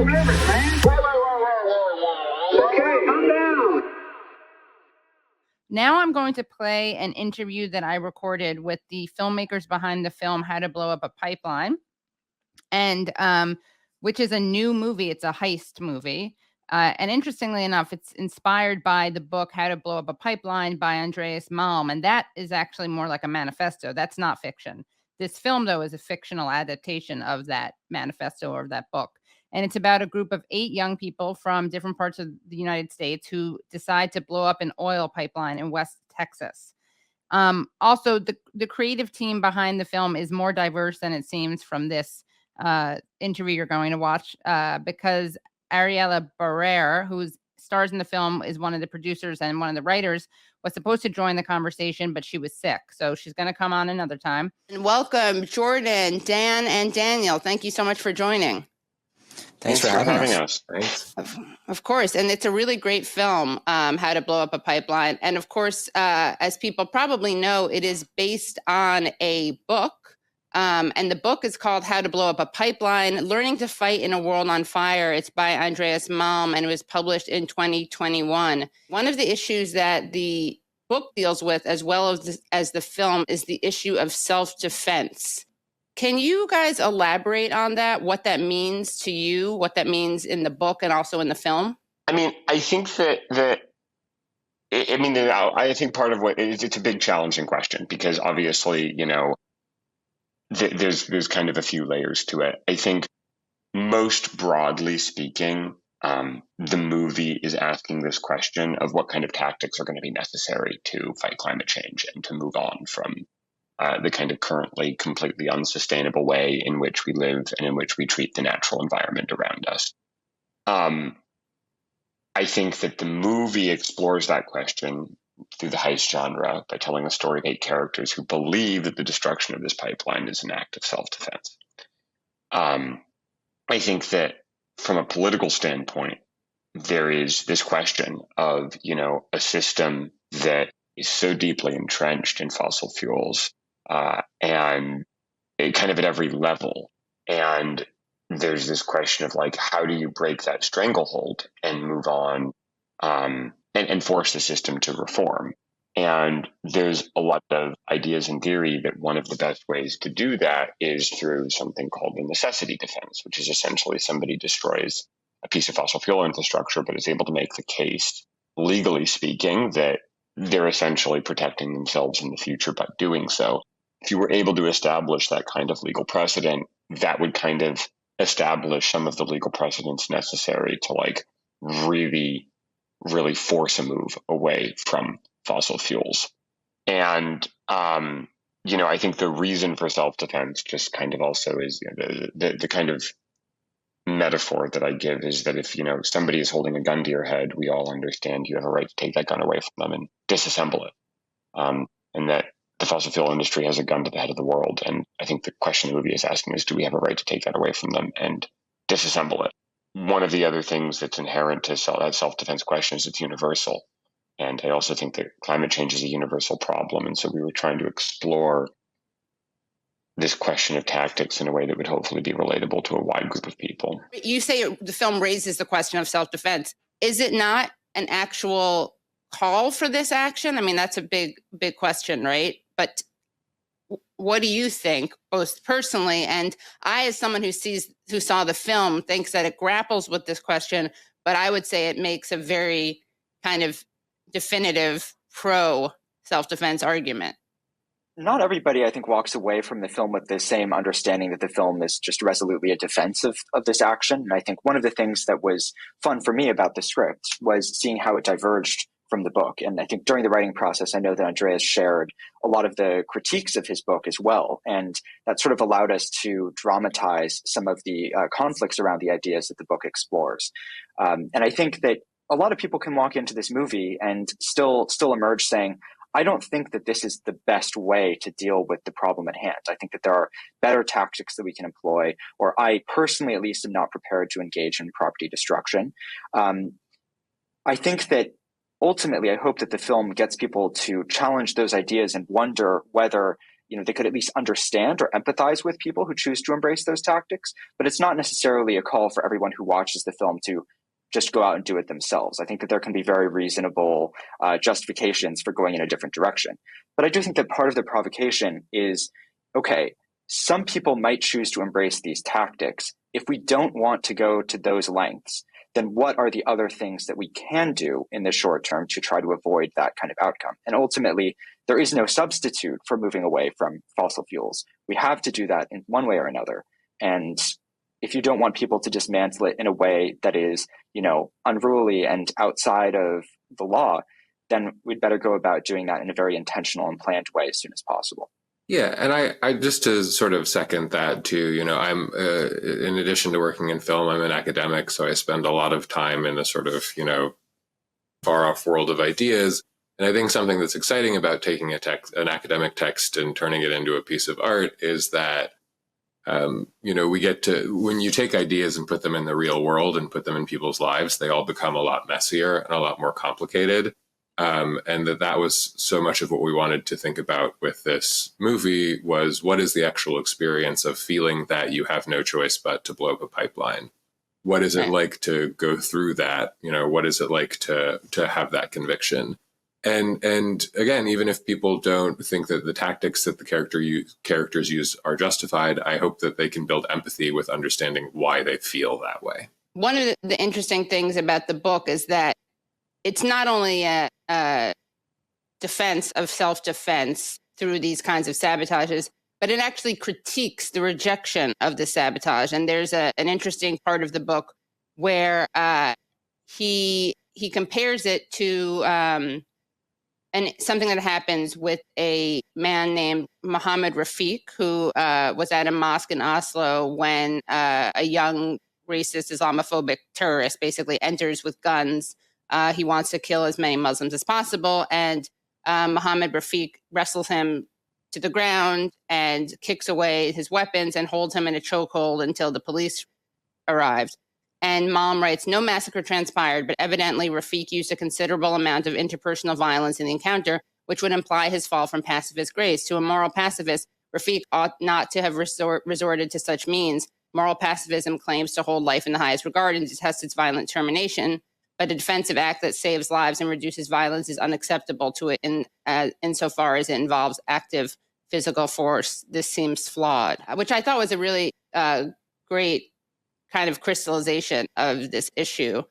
off limits, man. Whoa. Okay, calm down. Now I'm going to play an interview that I recorded with the filmmakers behind the film How to Blow Up a Pipeline, and which is a new movie. It's a heist movie. And interestingly enough, it's inspired by the book How to Blow Up a Pipeline by Andreas Malm. And that is actually more like a manifesto. That's not fiction. This film, though, is a fictional adaptation of that manifesto or that book. And it's about a group of 8 young people from different parts of the United States who decide to blow up an oil pipeline in West Texas. Also, the creative team behind the film is more diverse than it seems from this interview you're going to watch, because Ariella Barrere, who stars in the film, is one of the producers and one of the writers, was supposed to join the conversation, but she was sick. So she's going to come on another time. And welcome, Jordan, Dan, and Daniel. Thank you so much for joining. Thanks for having us. Thanks. Of course. And it's a really great film, How to Blow Up a Pipeline. And of course, as people probably know, it is based on a book. And the book is called How to Blow Up a Pipeline, Learning to Fight in a World on Fire. It's by Andreas Malm and it was published in 2021. One of the issues that the book deals with, as well as the film, is the issue of self-defense. Can you guys elaborate on that, what that means to you, what that means in the book and also in the film? I mean, I think I think part of what it's a big challenging question because obviously, there's kind of a few layers to it. I think most broadly speaking, the movie is asking this question of what kind of tactics are going to be necessary to fight climate change and to move on from the kind of currently completely unsustainable way in which we live and in which we treat the natural environment around us. I think that the movie explores that question through the heist genre by telling the story of 8 characters who believe that the destruction of this pipeline is an act of self-defense. I think that from a political standpoint, there is this question of, a system that is so deeply entrenched in fossil fuels and it kind of at every level. And there's this question of how do you break that stranglehold and move on and force the system to reform? And there's a lot of ideas in theory that one of the best ways to do that is through something called the necessity defense, which is essentially somebody destroys a piece of fossil fuel infrastructure, but is able to make the case, legally speaking, that they're essentially protecting themselves in the future by doing so. If you were able to establish that kind of legal precedent, that would kind of establish some of the legal precedents necessary to really, really force a move away from fossil fuels. And, I think the reason for self-defense just kind of also is the kind of metaphor that I give is that if, somebody is holding a gun to your head, we all understand you have a right to take that gun away from them and disassemble it. And that the fossil fuel industry has a gun to the head of the world. And I think the question the movie is asking is, do we have a right to take that away from them and disassemble it? One of the other things that's inherent to that self-defense question is it's universal. And I also think that climate change is a universal problem. And so we were trying to explore this question of tactics in a way that would hopefully be relatable to a wide group of people. You say the film raises the question of self-defense. Is it not an actual call for this action? I mean, that's a big question, right? But what do you think, both personally, and I, as someone who saw the film, thinks that it grapples with this question, but I would say it makes a very kind of definitive pro self-defense argument. Not everybody, I think, walks away from the film with the same understanding that the film is just resolutely a defense of this action. And I think one of the things that was fun for me about the script was seeing how it diverged from the book. And I think during the writing process, I know that Andreas shared a lot of the critiques of his book as well. And that sort of allowed us to dramatize some of the conflicts around the ideas that the book explores. And I think that a lot of people can walk into this movie and still emerge saying, I don't think that this is the best way to deal with the problem at hand. I think that there are better tactics that we can employ, or I personally at least am not prepared to engage in property destruction. I think that ultimately, I hope that the film gets people to challenge those ideas and wonder whether, they could at least understand or empathize with people who choose to embrace those tactics. But it's not necessarily a call for everyone who watches the film to just go out and do it themselves. I think that there can be very reasonable justifications for going in a different direction. But I do think that part of the provocation is, okay, some people might choose to embrace these tactics. If we don't want to go to those lengths, then what are the other things that we can do in the short term to try to avoid that kind of outcome? And ultimately, there is no substitute for moving away from fossil fuels. We have to do that in one way or another. And if you don't want people to dismantle it in a way that is, unruly and outside of the law, then we'd better go about doing that in a very intentional and planned way as soon as possible. Yeah, and I just to sort of second that too, I'm in addition to working in film, I'm an academic, so I spend a lot of time in the sort of, far off world of ideas. And I think something that's exciting about taking an academic text and turning it into a piece of art is that, we get to, when you take ideas and put them in the real world and put them in people's lives, they all become a lot messier and a lot more complicated. And that was so much of what we wanted to think about with this movie was what is the actual experience of feeling that you have no choice but to blow up a pipeline? What is it like to go through that? What is it like to have that conviction? And again, even if people don't think that the tactics that the characters use are justified, I hope that they can build empathy with understanding why they feel that way. One of the interesting things about the book is that it's not only a defense of self-defense through these kinds of sabotages, but it actually critiques the rejection of the sabotage. And there's an interesting part of the book where he compares it to and something that happens with a man named Mohammed Rafiq, who was at a mosque in Oslo when a young racist Islamophobic terrorist basically enters with guns. He wants to kill as many Muslims as possible. And Mohammed Rafiq wrestles him to the ground and kicks away his weapons and holds him in a chokehold until the police arrived. And Malm writes, no massacre transpired, but evidently Rafiq used a considerable amount of interpersonal violence in the encounter, which would imply his fall from pacifist grace. To a moral pacifist, Rafiq ought not to have resorted to such means. Moral pacifism claims to hold life in the highest regard and detests its violent termination. But a defensive act that saves lives and reduces violence is unacceptable to it insofar as it involves active physical force. This seems flawed, which I thought was a really great kind of crystallization of this issue.